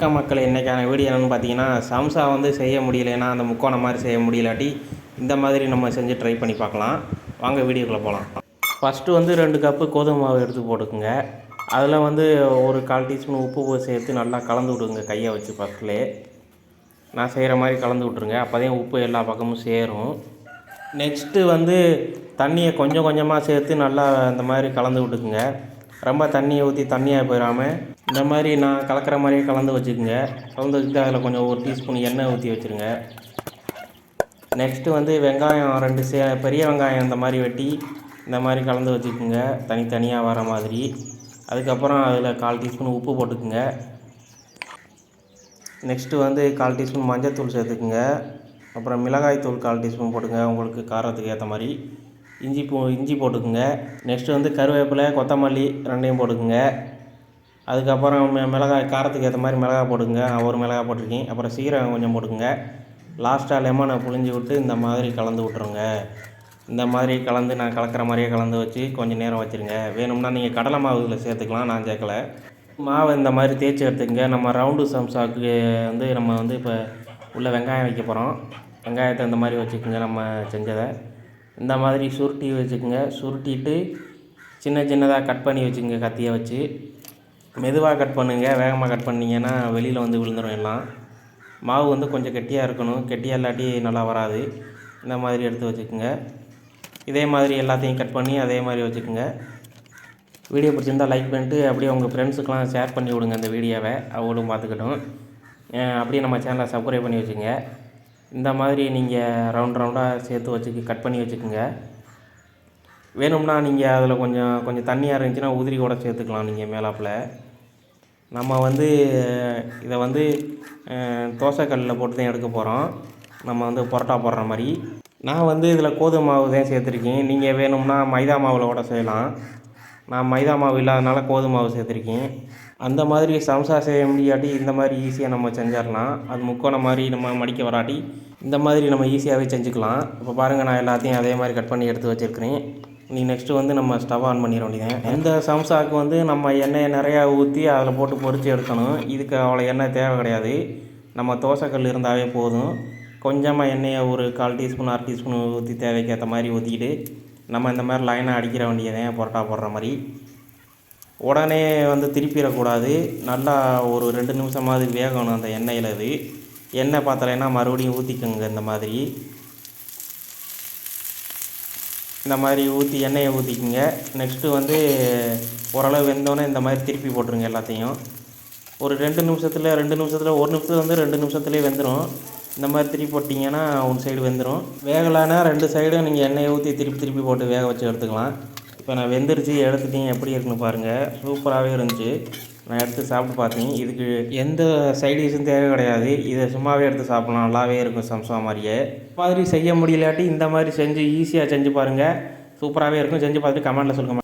வணக்கம் மக்கள். இன்றைக்கான வீடியோ என்னென்னு பார்த்தீங்கன்னா, சம்சா வந்து செய்ய முடியலைன்னா அந்த முக்கோணம் மாதிரி செய்ய முடியலாட்டி இந்த மாதிரி நம்ம செஞ்சு ட்ரை பண்ணி பார்க்கலாம். வாங்க வீடியோக்குள்ளே போகலாம். ஃபஸ்ட்டு வந்து 2 கப்பு கோதுமை மாவு எடுத்து போட்டுக்குங்க. அதில் வந்து ஒரு 1/4 டீஸ்பூன் உப்பு சேர்த்து நல்லா கலந்து விடுங்க. கையை வச்சு ஃபஸ்ட்லேயே நான் செய்கிற மாதிரி கலந்து விட்ருங்க. அப்போ தான் உப்பு எல்லா பக்கமும் சேரும். நெக்ஸ்ட்டு வந்து தண்ணியை கொஞ்சம் கொஞ்சமாக சேர்த்து நல்லா இந்த மாதிரி கலந்து விட்டுக்குங்க. ரொம்ப தண்ணியை ஊற்றி தண்ணியாக போயிடாமல் இந்த மாதிரி நான் கலக்கிற மாதிரியே கலந்து வச்சுக்கோங்க. கலந்து வச்சுட்டு அதில் கொஞ்சம் 1 டீஸ்பூன் எண்ணெய் ஊற்றி வச்சுருங்க. நெக்ஸ்ட்டு வந்து வெங்காயம் 2 பெரிய வெங்காயம் இந்த மாதிரி வெட்டி இந்த மாதிரி கலந்து வச்சுக்கோங்க, தனித்தனியாக வர மாதிரி. அதுக்கப்புறம் அதில் 1/4 டீஸ்பூன் உப்பு போட்டுக்குங்க. நெக்ஸ்ட்டு வந்து 1/4 டீஸ்பூன் மஞ்சள்தூள் சேர்த்துக்குங்க. அப்புறம் மிளகாய்த்தூள் 1/4 டீஸ்பூன் போட்டுங்க, உங்களுக்கு காரத்துக்கு ஏற்ற மாதிரி. இஞ்சி போட்டுக்குங்க. நெக்ஸ்ட்டு வந்து கருவேப்பிலை, கொத்தமல்லி 2யும் போட்டுக்குங்க. அதுக்கப்புறம் மிளகாய் காரத்துக்கு ஏற்ற மாதிரி மிளகாய் போட்டுக்குங்க. நான் ஒரு மிளகாய் போட்டிருக்கேன். அப்புறம் சீரகம் கொஞ்சம் போட்டுக்குங்க. லாஸ்ட்டாக லெமனை புழிஞ்சு விட்டு இந்த மாதிரி கலந்து விட்ருங்க. இந்த மாதிரி கலந்து நான் கலக்கிற மாதிரியே கலந்து வச்சு கொஞ்சம் நேரம் வச்சுருங்க. வேணும்னா நீங்கள் கடலை மாவு இதில் சேர்த்துக்கலாம், நான் சேர்க்கலை. மாவை இந்த மாதிரி தேய்ச்சி எடுத்துக்கங்க. நம்ம ரவுண்டு சம்சாவுக்கு வந்து நம்ம வந்து இப்போ உள்ள வெங்காயம் வைக்க போகிறோம். வெங்காயத்தை இந்த மாதிரி வச்சுக்கோங்க. நம்ம செஞ்சதை இந்த மாதிரி சுருட்டி வச்சுக்கோங்க. சுருட்டிட்டு சின்ன சின்னதாக கட் பண்ணி வச்சுக்கோங்க. கத்தியை வச்சு மெதுவாக கட் பண்ணுங்கள். வேகமாக கட் பண்ணிங்கன்னா வெளியில் வந்து விழுந்துடும் எல்லாம். மாவு வந்து கொஞ்சம் கெட்டியாக இருக்கணும். கெட்டியாக இல்லாட்டி நல்லா வராது. இந்த மாதிரி எடுத்து வச்சுக்கோங்க. இதே மாதிரி எல்லாத்தையும் கட் பண்ணி அதே மாதிரி வச்சுக்கோங்க. வீடியோ பிடிச்சிருந்தால் லைக் பண்ணிட்டு அப்படியே உங்கள் ஃப்ரெண்ட்ஸுக்கெலாம் ஷேர் பண்ணி விடுங்க இந்த வீடியோவை, அவங்களும் பார்த்துக்கட்டும். அப்படியே நம்ம சேனலை சப்ஸ்கிரைப் பண்ணி வச்சுக்கோங்க. இந்த மாதிரி நீங்கள் ரவுண்டாக சேர்த்து வச்சு கட் பண்ணி வச்சுக்கோங்க. வேணும்னா நீங்கள் அதில் கொஞ்சம் தண்ணியாக இருந்துச்சுன்னா உதிரி கூட சேர்த்துக்கலாம் நீங்கள் மேலாப்பில். நம்ம வந்து இதை வந்து தோசைக்கல்லில் போட்டு தான் எடுக்க போகிறோம். நம்ம வந்து பரோட்டா போடுற மாதிரி. நான் வந்து இதில் கோதுமை மாவு தான் சேர்த்துருக்கேன். நீங்கள் வேணும்னா மைதா மாவில் கூட செய்யலாம். நான் மைதா மாவு இல்லாதனால கோதுமை மாவு சேர்த்துருக்கேன். அந்த மாதிரி சம்சா செய்ய முடியாட்டி இந்த மாதிரி ஈஸியாக நம்ம செஞ்சிடலாம். அது முக்கோணம் மாதிரி நம்ம மடிக்க வராட்டி இந்த மாதிரி நம்ம ஈஸியாகவே செஞ்சுக்கலாம். இப்போ பாருங்கள், நான் எல்லாத்தையும் அதே மாதிரி கட் பண்ணி எடுத்து வச்சுருக்கிறேன். நெக்ஸ்ட்டு வந்து நம்ம ஸ்டவ் ஆன் பண்ணிட வேண்டியது. இந்த சம்சாவுக்கு வந்து நம்ம எண்ணெயை நிறையா ஊற்றி அதில் போட்டு பொரித்து எடுக்கணும். இதுக்கு அவ்வளோ எண்ணெய் தேவை கிடையாது. நம்ம தோசைக்கல் இருந்தாவே போதும். கொஞ்சமாக எண்ணெயை ஒரு 1/4 டீஸ்பூன் 1/2 டீஸ்பூன் ஊற்றி தேவைக்கு ஏற்ற மாதிரி ஊற்றிக்கிட்டு நம்ம இந்த மாதிரி லைனாக அடிக்கிற வேண்டியதேன் பரோட்டா போடுற மாதிரி. உடனே வந்து திருப்பிடக்கூடாது. நல்லா ஒரு 2 நிமிஷமாவது வேகணும் அந்த எண்ணெயில். இது எண்ணெய் பார்த்தலைன்னா மறுபடியும் ஊற்றிக்கோங்க. இந்த மாதிரி ஊற்றி எண்ணெயை ஊற்றிக்கிங்க. நெக்ஸ்ட்டு வந்து ஓரளவு வெந்தோடனே இந்த மாதிரி திருப்பி போட்டுருங்க எல்லாத்தையும். ஒரு 2 நிமிஷத்தில் 1 நிமிஷத்தில் வந்து 2 நிமிஷத்துலேயே வெந்துடும். இந்த மாதிரி திருப்பி போட்டிங்கன்னா ஒரு சைடு வெந்துடும். வேகலைன்னா 2 சைடும் நீங்கள் எண்ணெயை ஊற்றி திருப்பி போட்டு வேக வச்சு எடுத்துக்கலாம். இப்போ நான் வெந்துருச்சு, எடுத்துட்டேன். எப்படி இருக்குன்னு பாருங்கள். சூப்பராகவே இருந்துச்சு. நான் எடுத்து சாப்பிட்டு பார்த்தேன். இதுக்கு எந்த சைடிஷும் தேவை கிடையாது. இதை சும்மாவே எடுத்து சாப்பிட்லாம். நல்லாவே இருக்கும் சம்சா மாதிரியே. இந்த மாதிரி செய்ய முடியலாட்டி இந்த மாதிரி செஞ்சு ஈஸியாக செஞ்சு பாருங்கள். சூப்பராகவே இருக்கும். செஞ்சு பார்த்துட்டு கமெண்ட்டில் சொல்லுங்கள்.